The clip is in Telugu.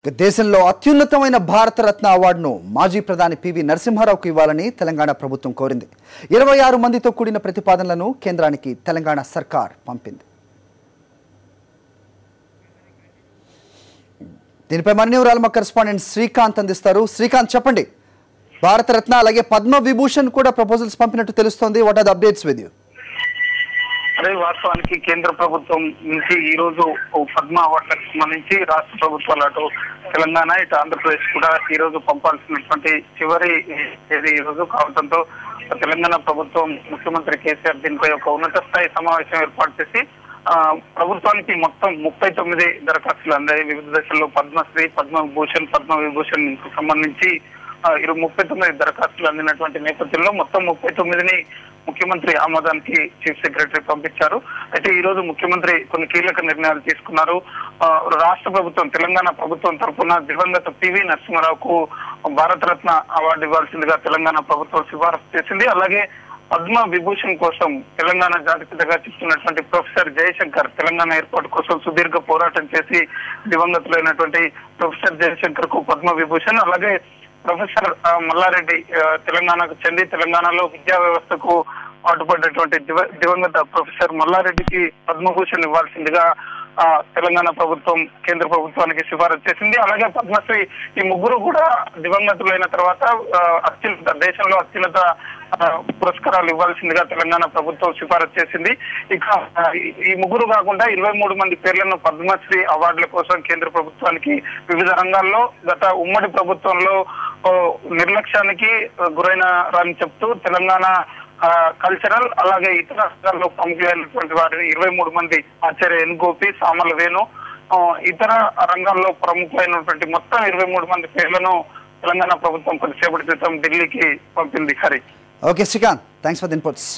దేశంలో అత్యున్నతమైన భారతరత్న అవార్డును మాజీ ప్రధాని పివి నరసింహారావుకు ఇవ్వాలని తెలంగాణ ప్రభుత్వం కోరింది. 26 మందితో కూడిన ప్రతిపాదనలను కేంద్రానికి తెలంగాణ సర్కార్ పంపింది. దీనిపై మరిన్ని వివరాలు మా కరెస్పాండెంట్ శ్రీకాంత్ అందిస్తారు. శ్రీకాంత్, చెప్పండి. భారతరత్న అలాగే పద్మ విభూషణ్ కూడా ప్రపోజల్స్ పంపినట్టు తెలుస్తోంది. What are the updates with you? అదే వాస్తవానికి కేంద్ర ప్రభుత్వం నుంచి ఈ రోజు పద్మ అవార్డులకు సంబంధించి రాష్ట్ర ప్రభుత్వాలు అటు తెలంగాణ ఇటు ఆంధ్రప్రదేశ్ కూడా ఈ రోజు పంపాల్సినటువంటి చివరి తేదీ ఈ రోజు కావడంతో తెలంగాణ ప్రభుత్వం ముఖ్యమంత్రి కేసీఆర్ దీనిపై ఒక ఉన్నత స్థాయి సమావేశం ఏర్పాటు చేసి ప్రభుత్వానికి మొత్తం 39 దరఖాస్తులు అందాయి. వివిధ దశల్లో పద్మశ్రీ, పద్మ విభూషణ్ సంబంధించి 39 దరఖాస్తులు అందినటువంటి నేపథ్యంలో మొత్తం 39ని ముఖ్యమంత్రి ఆమోదానికి చీఫ్ సెక్రటరీ పంపించారు. అయితే ఈ రోజు ముఖ్యమంత్రి కొన్ని కీలక నిర్ణయాలు తీసుకున్నారు. రాష్ట్ర ప్రభుత్వం తెలంగాణ ప్రభుత్వం తరఫున దివంగత పివి నరసింహారావుకు భారతరత్న అవార్డు ఇవ్వాల్సిందిగా తెలంగాణ ప్రభుత్వం సిఫారసు చేసింది. అలాగే పద్మ విభూషణ్ కోసం తెలంగాణ జాతిపితగా చెప్తున్నటువంటి ప్రొఫెసర్ జయశంకర్ తెలంగాణ ఏర్పాటు కోసం సుదీర్ఘ పోరాటం చేసి దివంగతులైనటువంటి ప్రొఫెసర్ జయశంకర్ కు పద్మ విభూషణ్, అలాగే ప్రొఫెసర్ మల్లారెడ్డి తెలంగాణకు చెంది తెలంగాణలో విద్యా వ్యవస్థకు పాటుపడినటువంటి దివంగత ప్రొఫెసర్ మల్లారెడ్డికి పద్మభూషణ్ ఇవ్వాల్సిందిగా తెలంగాణ ప్రభుత్వం కేంద్ర ప్రభుత్వానికి సిఫారసు చేసింది. అలాగే పద్మశ్రీ ఈ ముగ్గురు కూడా దివంగతులైన తర్వాత దేశంలో అత్యున్నత పురస్కారాలు ఇవ్వాల్సిందిగా తెలంగాణ ప్రభుత్వం సిఫారసు చేసింది. ఇక ఈ ముగ్గురు కాకుండా 23 మంది పేర్లను పద్మశ్రీ అవార్డుల కోసం కేంద్ర ప్రభుత్వానికి వివిధ రంగాల్లో గత ఉమ్మడి ప్రభుత్వంలో నిర్లక్ష్యానికి గురైనారని చెప్తూ తెలంగాణ కల్చరల్ అలాగే ఇతర రంగాల్లో ప్రముఖులైనటువంటి వారిని 23 మంది ఆచార్య ఎన్ గోపి, సామల వేణు ఇతర రంగాల్లో ప్రముఖులైనటువంటి మొత్తం 23 మంది పేర్లను తెలంగాణ ప్రభుత్వం కొద్దిసేపటి క్రితం ఢిల్లీకి పంపింది. Hari. Okay Srikanth, thanks for the inputs.